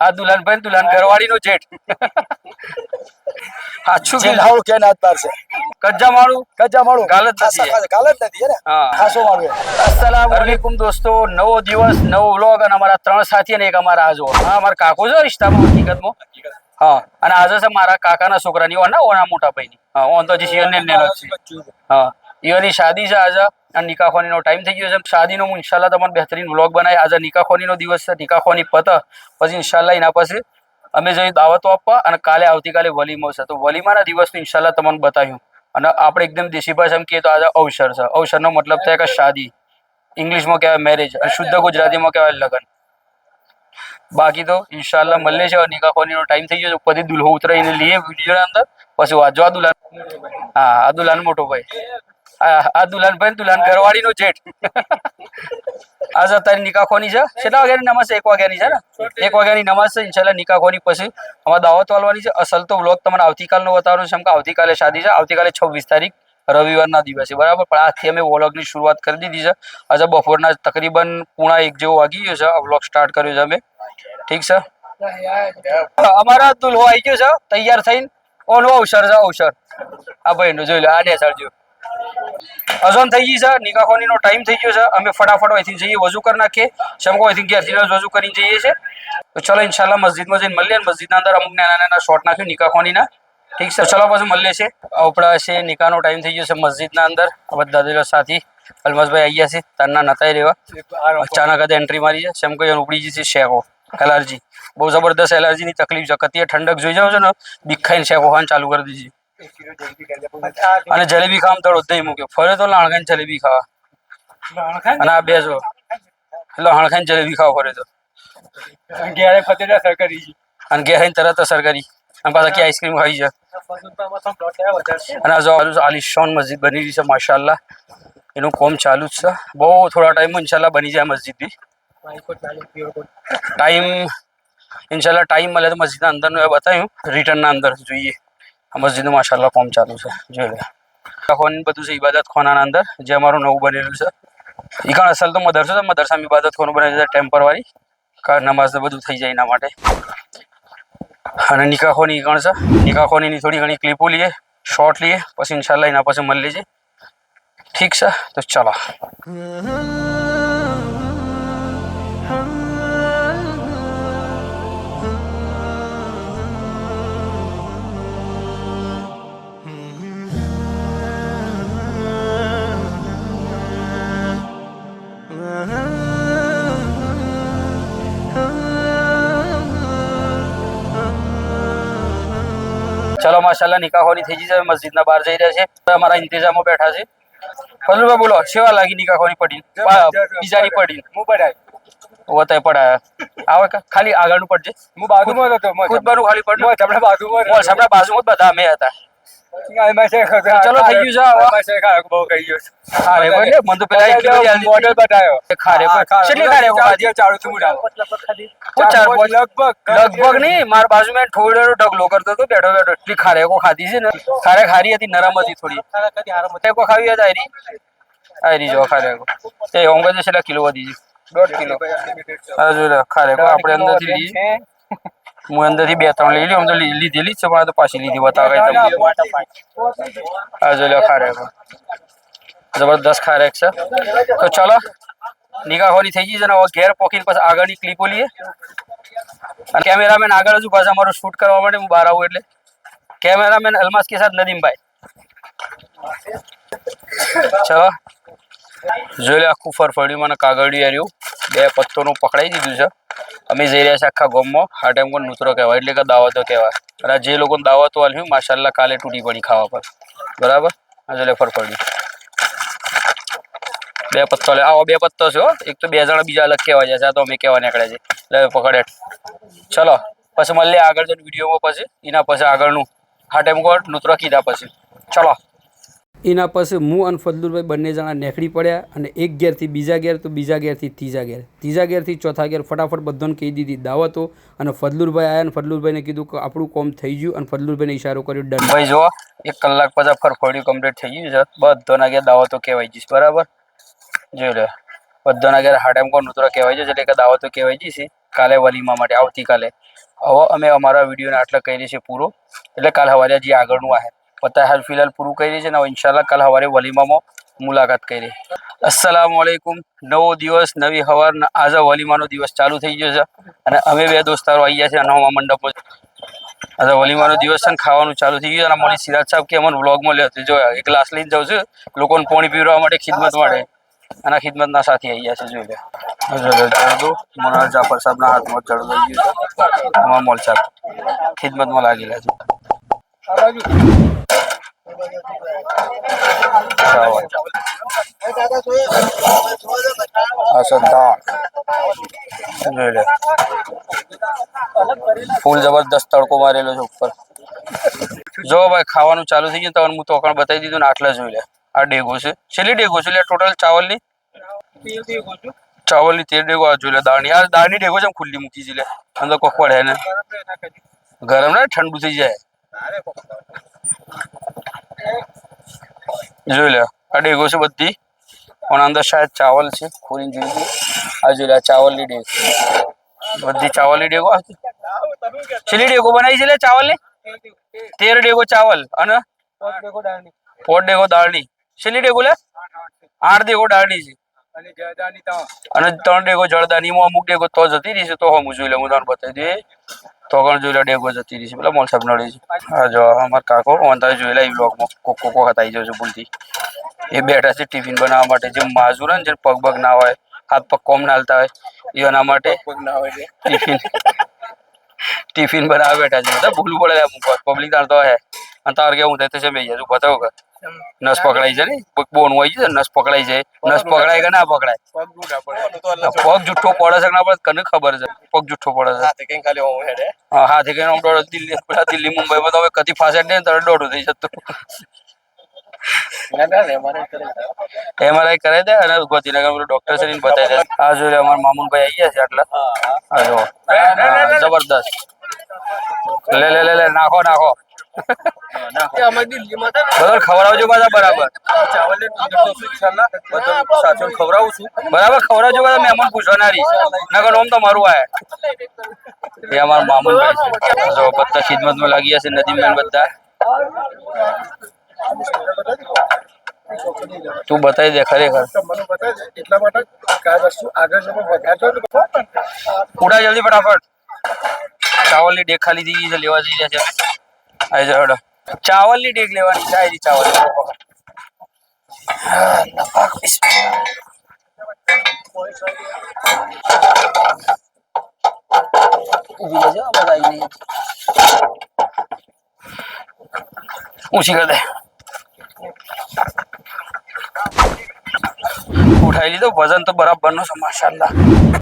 આ દુલ્હનભાઈ દુલ્હન ઘરવાળી નો જેઠ સાચું કે હાવ કે નાત પાર છે કજ્જા માળું ગાલત નથી ગાલત નથી ને હા ખાસો માળું અસ્સલામ વાલેકુમ દોસ્તો નવો દિવસ નવો વ્લોગ અને અમારા 3 સાથી અને એક અમારા આજો હા અમારા કાકો છે રિશ્તામાં હકીકતમાં હા અને આજે છે મારા કાકાના છોકરાની ઓના મોટા ભાઈની હા ઓન તો જે શિયર ને હા ઈયોની શાદી છે આજે અને નિકાખોની નો ટાઈમ થઈ ગયો છે શાદીનો હું ઇન્શાલ્લાહ તમને બહેતરીન વ્લોગ બનાવી આજે નિકાખોની નો દિવસ છે નિકાખોની પત પછી ઇન્શાલ્લાહ એના પછી અમે જઈ દાવતો આપવા અને કાલે આવતીકાલે વલીમો છે તો વલીમાના દિવસનું ઇન્શાલ્લાહ તમને બતાવ્યું અને આપણે એકદમ દેશી ભાષામાં કહીએ તો આજે અવસર છે અવસરનો મતલબ થાય કે શાદી ઇંગ્લિશમાં કહેવાય મેરેજ અને શુદ્ધ ગુજરાતીમાં કહેવાય લગ્ન બાકી તો ઇન્શાલ્લાહ મળે છે નિકાખોનીનો ટાઈમ થઈ ગયો છે પછી દુલ્હો ઉતરાઈને લઈએ વિડીયોના અંદર પછી વાંચવા દુલ્હન હા આ દુલ્હન મોટો ભાઈ આ દુલ્હનભાઈ દુલ્હન ઘરવાળીનો જેઠ આજે અત્યારે નિકાખોની છે કેટલા વાગ્યાની નમાઝ છે 1 વાગ્યાની છે ને 1 વાગ્યાની નમાઝ છે ઇન્શાલ્લાહ નિકાખોની પછી અમારે દાવત વાળવાની છે અસલ તો વ્લોગ તમને આવતીકાલનો બતાવવાનો છે કેમ કે આવતીકાલે શાદી છે આવતીકાલે 26 તારીખ રવિવારના દિવસે બરાબર પણ આજથી અમે વ્લોગની શરૂઆત કરી દીધી છે આજે બપોરના તકરીબન 1:30 જેવો વાગી ગયો છે આ વ્લોગ સ્ટાર્ટ કર્યો છે અમે ઠીક છે અમારા દુલ્હો આવી ગયો છે તૈયાર થઈને ઓનો અવસર છે અવસર આ ભાઈનો જોઈ લો આ ડેસાડજો અઝાન થઈ ગઈ છે નિકાખોનીનો ટાઈમ થઈ ગયો છે અમે ફટાફટ અહીંથી જઈએ વજુ કરી નાખીએ શમકો અહીંથી ઘેરથી વજુ કરીને જઈએ છે તો ચલો ઇન્શાલ્લાહ મસ્જિદમાં જઈને મળીએ મસ્જિદના અંદર અમુક નાના શોર્ટ નાખ્યું નિકાખોનીના ઠીક છે ચલો પછી મળીએ છે આપણા છે નિકાહનો ટાઈમ થઈ ગયો છે મસ્જિદના અંદર બધા દિલો સાથી અલમસભાઈ આવી ગયા છે તારના નતાઈ રહેવા અચાનક જ એન્ટ્રી મારી છે શમકો ઉપડી જઈ છે શેકો એલર્જી બહુ જબરદસ્ત એલર્જીની તકલીફ છે કતીએ ઠંડક જોઈ જાવ છો ને બીક ખાઈને શેકો ખાવાનું ચાલુ કરી દીધી અને જલેબી ખાવા થોડો દહીં મૂક્યો ફરે તો લાણ ખાઈને જલેબી ખાવા અને આ બે જો એટલે હણ ખાઈને જલેબી ખાવા ફરે તો ઘેરે ફતેલા સરકારી અને ઘેર તરત અસર કરી અને પાછા કે આઈસ્ક્રીમ ખાઈ છે અને આ જો આલિશાન મસ્જિદ બની રહી છે માશાઅલ્લાહ એનું કોમ ચાલુ જ છે બહુ થોડા ટાઈમમાં ઇન્શાલ્લાહ બની જાય મસ્જિદ બી ટાઈમ ઇન્શાલ્લાહ ટાઈમ મળે તો મસ્જિદના અંદરનું એ બતાવ્યું રિટર્નના અંદર જોઈએ આ મસ્જિદનું માશાઅલ્લાહ કોમ ચાલુ છે જોઈ લે બધું છે ઇબાદત ખાનાના અંદર જે અમારું નવું બનેલું છે એ કારણ અસલ તો મદરસો છે મદરસામાં ઇબાદત ખાનું બનેલું છે ટેમ્પરરી નમાઝ ને બધું થઈ જાય એના માટે અને નિકાખોની ગણ છે નિકાખોની થોડી ઘણી ક્લિપો લઈએ શોર્ટ લઈએ પછી ઇન્શાલ્લાહ એના પછી મળી લેજે ઠીક છે તો ચલો चलो माशाल्लाह निकाहोनी થઈ ગઈ છે મસ્જિદના બહાર જઈ રહ્યા છે અમારા ઇંતજામો બેઠા છે ફઝલુભાઈ બોલો સેવા લાગી નિકાહોની પડી બીજાની પડી હું પડાય ઓતે પડાય આવે ખાલી આગળનું પડજે હું બાજુમાં હતો ખુદ બાનું ખાલી પડજો આપણે બાજુમાં જ બધા અમે હતા ચલો થઈ ગયું છે આમાં છે ખારે બહુ કહી ગયો ખારે બોલે મન તો પેલા એક કિલો મોડલ બતાયો ખારે કેટલી ખારે કો બાજી ચાલુ તું મુડા ઓ ચાર લગભગ નહીં માર બાજુમાં થોડો ઢગલો કરતો તો બેઠો બેઠો એટલી ખારે કો ખાધી છે ને ખારે ખારી હતી નરમ હતી થોડી કો ખાવી હતી આયરી જો ખારે કો તે હોંગે તો છેલ્લા કિલો વધી 1.5 કિલો આ જો ખારે કો આપણે અંદરથી લઈ હું અંદરથી 2-3 લઈ લ્યો આમ તો લીધેલી જ છે પણ તો પાછી લીધી બતાવે તમને આ જો લ્યો ખારેક જબરદસ્ત ખારેક છે તો ચલો નિકાહોની થઈ ગઈ છે ને હવે ઘેર પોકીને પછી આગળની ક્લિપો લઈએ અને કેમેરામેન આગળ હજુ પાછા અમારું શૂટ કરવા માટે હું બહાર આવું એટલે કેમેરામેન અલમાસ કે સાથ નદીમભાઈ ચલો જોઈ લે આખું ફરફડ્યું મને કાગળિયું આવ્યું 2 પત્તોનું પકડાઈ દીધું છે અમે જઈ રહ્યા છે આખા ગામમાં આ ટાઈમ કોઈ નૂતરો કહેવાય એટલે કે દાવતો કહેવાય અને જે લોકો દાવતો આલ્યું માશાઅલ્લાહ કાલે તૂટી પડી ખાવા પર બરાબર આ લે ફરફડી 2 પત્તો લે આવો 2 પત્તો છે એક તો 2 જણા બીજા અલગ કહેવાય છે આ તો અમે કહેવા નીકળ્યા છે લે પકડે ચલો પછી મળીએ આગળ જઈને વિડીયોમાં પછી એના પછી આગળનું આ ટાઈમ કોઈ નૂતરો કીધા પછી ચલો એના પછી હું અને ફદલુભાઈ બંને જણા નેકડી પડ્યા અને એક ગેરથી બીજા ગેર તો બીજા ગેરથી ત્રીજા ગેરથી ચોથા ગેર ફટાફટ બધાને કહી દીધી દાવતો અને ફદલુભાઈ આવ્યા અને ફદલુભાઈને કીધું કે આપણું કોમ થઈ ગયું અને ફદલુભાઈને ઇશારો કર્યો ડન ભાઈ જો 1 કલાક પછી ફરફડિયું કમ્પ્લીટ થઈ ગયું છે બધાના ઘેર દાવતો કહેવાય જઈશ બરાબર જોઈ લે બધાના ઘેર હાડેમ કોણ નૂતરો કહેવાય છે એટલે કે દાવતો કહેવાય જઈશ કાલે વલીમા માટે આવતીકાલે. હવે અમે અમારા વિડીયોને આટલા કરીએ છીએ પૂરો, એટલે કાલ સવારે જે આગળનું આવે પતા હાલ ફિલહાલ પૂરું કરીએ છીએ ને ઇન્શાલ્લાહ કાલ સવારે વલીમામાં મુલાકાત કરી. અસ્સલામુ અલૈકુમ. નવો દિવસ, નવી સવાર. આજે વલીમાનો દિવસ ચાલુ થઈ ગયો છે અને અમે બે દોસ્તારો આવી ગયા છે નવા મંડપમાં. આજે વલીમાનો દિવસ છે ને ખાવાનું ચાલુ થઈ ગયું. અને મોલી સિરાજ સાહેબ કે અમને વ્લોગમાં લે જો એક ગ્લાસ લઈને જાઉં છું લોકોને પાણી પીવડાવવા માટે, ખિદમત માટે. અને ખિદમતના સાથે આવી ગયા છે. જોઈ લે જરદો મોનાલ જાફર સાહેબના હાથમાં જરદો આવી ગયું છે. અમારા મોલ સાહેબ ખિદમતમાં લાગેલા છે. ફૂલ જબરદસ્ત તડકો મારેલો છે ઉપર. જો ભાઈ ખાવાનું ચાલુ થઈ ગયું તો હું તોકણ બતાવી દીધું ને. આટલા જોઈ લે. આ ડેગો છે. છેલ્લી ડેગો છે ટોટલ ચાવલની 13 ડેગો. આ જોઈ લે દાળની. આ દાળની ડેગો છે ખુલ્લી મૂકી છે લે. અંદર કોક પડે ને ગરમ ને ઠંડુ થઈ જાય. જોઈ લે આ ડેગો છે બધી. અને અંદર શાયદ ચાવલ છે. ખોલીને જોઈ આ જોઈ લે ચાવલની ડેગ. બધી ચાવલની ડેગો. છેલ્લી ડેગો બનાવી છે લે ચાવલની. 13 ડેગો ચાવલ અને 4 ડેગો દાળની. છેલ્લી ડેગો લે 8 ડેગો દાળની છે અને 3 ડેગો જળદાનીમાં. અમુક ડેગો તો જતી રહી છે તો હું જોઈ લે. હું તમને બતાવી દે તો પણ જોઈ લે ડેગો જતી રહી છે. પેલા મોલ સાહેબ નડે છે. હા જો અમારા કાકો અંદાજ જોઈ લે. એ બ્લોગમાં કોકો હતાઈ જશે ભૂલથી. એ બેઠા છે ટિફિન બનાવવા માટે. જે માજૂર ને જે પગ પગ ના હોય, હાથ પગ કોમ ના હાલતા હોય એના માટે ટિફિન બનાવવા બેઠા છે. બધા ભૂલું પડે અમુક પબ્લિક તાર તો હે. અને તાર કેવું થાય છે મેં તું બતાવો કે નસ પકડાઈ છે ને બોન હોય છે. નસ પકડાઈ જાય. નસ પકડાય કે ના પકડાય? પગ જુઠ્ઠો પડે છે ના પડે કને ખબર છે. પગ જુઠ્ઠો પડે છે. હા હાથે કઈ દિલ્હી મુંબઈમાં તો હવે કદી ફાસે ને તારે દોઢું થઈ જતું. એમઆરઆઈ કરાવી દે અને ગોધીનગર ડોક્ટર છે બતાવી દે. આ જોઈ લે અમારા મામુનભાઈ આવી ગયા છે. આટલા જો જબરદસ્ત. લે લે લે લે નાખો નાખો. બરાબર ખવડાવજો બધા બરાબર. ખવડાવું છું બરાબર. ખવડાવજો બધા. મહેમાન પૂછવાનારી નગર ઓમ તો મારું આય. એ અમારા મામુનભાઈ છે. જો બધા ખિદમતમાં લાગી ગયા છે. નદીમબેન બધા. તું બતાવી દે ખરેખર. ઉડા જલ્દી ફટાફટ. ચાવલની ડેક ખાલી થઈ ગઈ છે. લેવા જઈ રહ્યા છે. ચાવલની ડેક લેવાની છે. ચાવલ ઊંચી કર દે. ઉઠાઈ લીધો. વજન તો બરાબર નો છે માશાઅલ્લાહ.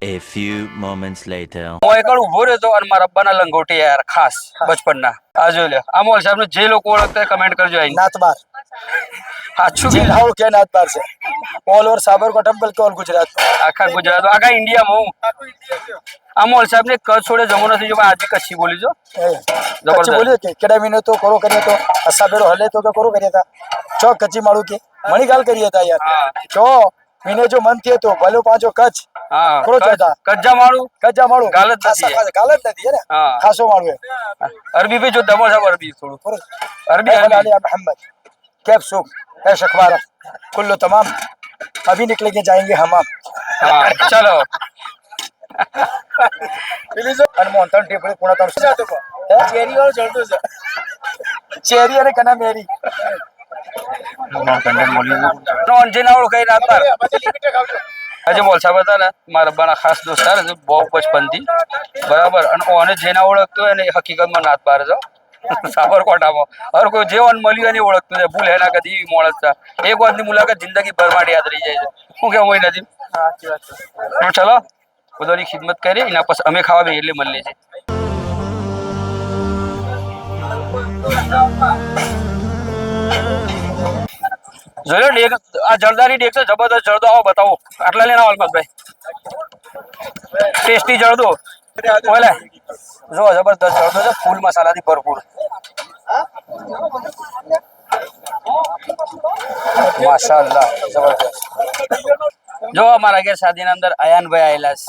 A few moments later. હું એકવાર ઉભો રહ્યો તો અને મારા અબ્બાના લંગોટી યાર ખાસ બચપનના. આ જોઈ લે. આ મોલ સાહેબ જે લોકો ઓળખતા કમેન્ટ કરજો. આઈ નાતબાર સાચું જે નાવ કે નાતબાર છે. ઓલ ઓવર સાબરકાંઠા બલકે ઓલ ગુજરાત. આખા ગુજરાત આખા ઇન્ડિયામાં હું આ મોલ સાહેબ ને કચ્છ છોડે જમો નથી. જો આજે કચ્છી બોલી જો કચ્છી બોલી કે કેડા મહિનો તો કરો કરીએ તો અસાબેરો હલે તો કે કરો કરીએ તા ચો કચ્છી માળું કે મણી ગાલ કરીએ તા યાર. ચો મહિને જો મન થયે તો ભલો પાંચો કચ્છ હા કરો ચાતા કચ્જા માળું ગાલ જ નથી ને. ખાસો માળું અરબી ભી જો દમો સાહેબ અરબી થોડું અરબી मोहम्मद कैफ सूप ऐश अखबार कुल्लो तमाम अभी निकलेंगे जाएंगे हमाम. હા ચલો. મોહનથાળ ઢેફળી પૂણા 300 ચેરી વાળો જળતો છે. ચેરી અને કના મેરી આજે મોલ સાહેબ હતા ને મારા રબ્બાના ખાસ દોસ્તાર બહુ બચપનથી બરાબર. અને ઓને જેના ઓળખતો હોય ને એ હકીકતમાં નાત બાર છે સાબરકાંઠામાં. હર કોઈ જે ઓન મળ્યું એને ઓળખતું છે. ભૂલ એના કદી મોળખતા. એક વાતની મુલાકાત જિંદગી ભર માટે યાદ રહી જાય છે. શું કેવું હોય નથી? ચલો બધાની ખિદમત કરી એના પછી અમે ખાવા બે એટલે મળીએ છીએ. જોયો ડેક આ જરદાની ડેક છે જબરદસ્ત જરદો. આવો બતાવો. આટલા લેના અલમતભાઈ. ટેસ્ટી જરદો બોલે જો જબરદસ્ત જરદો છે. ફૂલ મસાલાથી ભરપૂર. માશાઅલ્લાહ જબરદસ્ત. જો અમારા ઘેર શાદીના અંદર અયાનભાઈ આયેલા છે।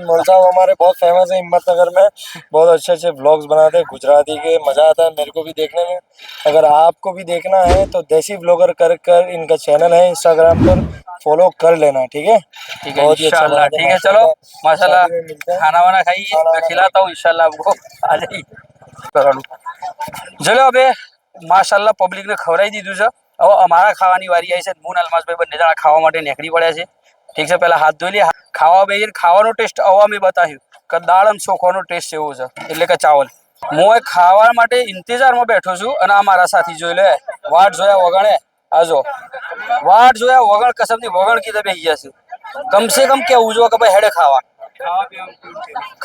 मौल साहब हमारे बहुत फेमस है हिम्मतनगर में, बहुत अच्छे अच्छे व्लॉग्स बनाते हैं गुजराती के, मजा आता है मेरे को भी देखने में। अगर आपको भी देखना है तो देसी व्लॉगर कर इनका चैनल है इंस्टाग्राम पर, फॉलो कर लेना, ठीक है। ठीक है बहुत ही अच्छा इंशाल्लाह। बनाते हैं, ठीक है चलो माशाल्लाह शादी में मिलते हैं। खाना वाना खाइए, मैं खिलाता हूँ इंशाल्लाह आपको। आ जाइए કરવાનું। ચલો હવે માશાલ્લાહ પબ્લિક ને ખવડાવી દીધું છે, હવે અમારા ખાવાની વારી આવી છે। હું ને અલમાસભાઈ બંને જણા ખાવા માટે નીકળી પડ્યા છે। ઠીક છે, પહેલા હાથ ધોઈ લે, ખાવા બેસીને ખાવાનો ટેસ્ટ હવે અમે બતાવ્યું કે દાળ અને ચોખાનો ટેસ્ટ એવો છે, એટલે કે ચાવલ। હું એ ખાવા માટે ઇંતજારમાં બેઠો છું અને આ મારા સાથી જોઈ લે વાટ જોયા વગણે આજો વાટ જોયા વગણ કસમથી વગણ કીધે બેસી ગયા છે। કમસે કમ કેવું જો કે ભાઈ હેડે ખાવા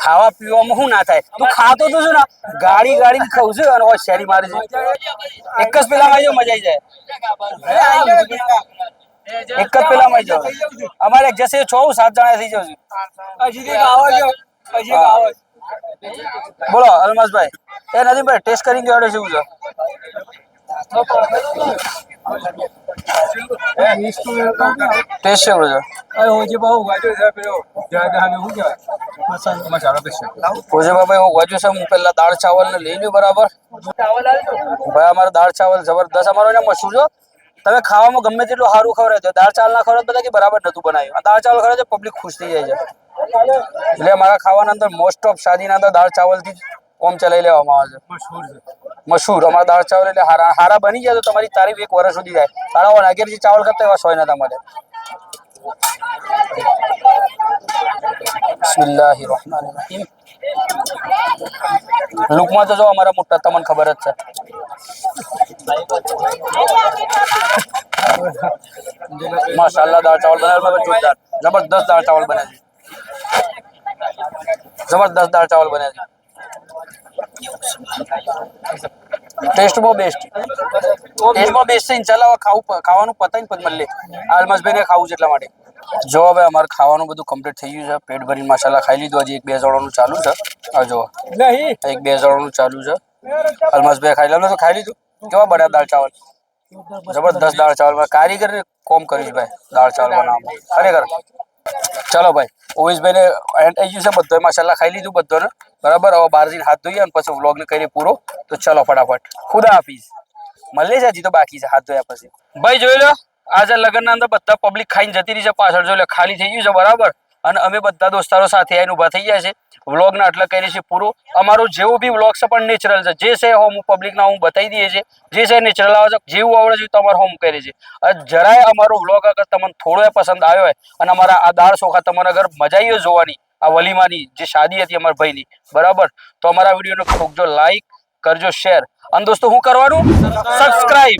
ખાવા પીવામાં શું ના થાય, તું ખાતો તો છું ને ગાડી ગાડી ખાવું છું અને શેરી મારી છે એક જ પેલા માં મજા આવી જાય, એક જ પેલા માં જાવ અમારે જશે 6-7 જણા થઈ જશે। બોલો અલમાસભાઈ, એ નદીમભાઈ ટેસ્ટ કરીને જોડે શું છે? ટેસ્ટ કેવો છે? ઓજે બાબા એવું વાજુ છે, હું પેલા દાળ ચાવલ ને લઈ લ્યો બરાબર। ભાઈ અમારે દાળ ચાવલ જબરદસ્ત, અમારો એને મશહૂર છે। તમે ખાવામાં ગમે તેટલું સારું ખવડાવે તો દાળ ચાવલ ના ખવડાવે બધા કે બરાબર નતું બનાવ્યું, દાળ ચાવલ ખવડાવે પબ્લિક ખુશ થઈ જાય છે। એટલે મારા ખાવાના અંદર મોસ્ટ ઓફ શાદીના અંદર દાળ ચાવલ થી કોમ ચલાવી લેવામાં આવે છે, મશહૂર અમારા દાળ ચાવલ એટલે હારા બની જાય તો તમારી તારીફ 1 વર્ષ સુધી જાય। સારા વાગેર જે ચાવલ કરતા એવા સોય નતા મળે। બિસ્મિલ્લાહિર રહેમાનિર રહીમ। લુકમાં તો જો અમારા મોટા તમને ખબર જ છે। માશાલ્લાહ દાળ ચાવલ બનાવેલા જોરદાર જબરદસ્ત દાળ ચાવલ બને છે, જબરદસ્ત દાળ ચાવલ બને છે। ટેસ્ટમાં બેસ્ટ છે ઇન્શાલ્લાહ। ખાવાનું પતાઈને પછી મળીએ, આલમસભાઈ ને ખાવું છે એટલા માટે। જો હવે અમારે ખાવાનું બધું કમ્પ્લીટ થઈ ગયું છે, પેટ ભરીને માશાલ્લાહ ખાઈ લીધું। હજી 1-2 જણાનું ચાલુ છે, આ જો 1-2 જણાનું ચાલુ છે। અલમસભાઈ ખાઈ લેવાનું તો ખાઈ લીધું। કેવા બન્યા દાળ ચાવલ? જબરદસ્ત દાળ ચાવલ, કારીગર કોમ કરીશ ભાઈ દાળ ચાવલ બનાવવામાં ખરેખર। ચાલો ભાઈ ઓવેશભાઈ ને એન્ડ થઈ ગયું છે, બધો માશાલ્લાહ ખાઈ લીધું બધોને બરાબર। હવે બહાર જઈને હાથ ધોઈએ અને પછી વ્લોગ ને કરીએ પૂરો। તો ચલો ફટાફટ, ખુદા હાફિઝ, મળીએ છે હજી તો બાકી છે હાથ ધોયા પછી। ભાઈ જોઈ લો આજે લગ્ન ના અંદર બધા પબ્લિક ખાઈને જતી રહી છે, પાછળ જોઈ લો ખાલી થઈ ગયું છે બરાબર। અને અમે બધા દોસ્તારો સાથે આવીને ઉભા થઈ ગયા છે। વ્લોગ ને આટલા કરીએ છીએ પૂરો। અમારો જેવો બી વ્લોગ છે પણ નેચરલ છે, જે છે હોમ પબ્લિક ના હું બતાવી દઈએ છીએ, જે છે નેચરલ આવે છે, જેવું આવડે છે તમારે હોમ કરીએ છીએ। જરાય અમારો વ્લોગ અગર તમને થોડો પસંદ આવ્યો હોય અને અમારા આ દાળ ચોખા તમને અગર મજા આવી હોય જોવાની, આ વલીમાની જે શાદી હતી અમારા ભાઈની બરાબર, તો અમારા વિડીયોને ઠોકજો લાઈક, કરજો શેર, અને દોસ્તો શું કરવાનું? સબસ્ક્રાઇબ।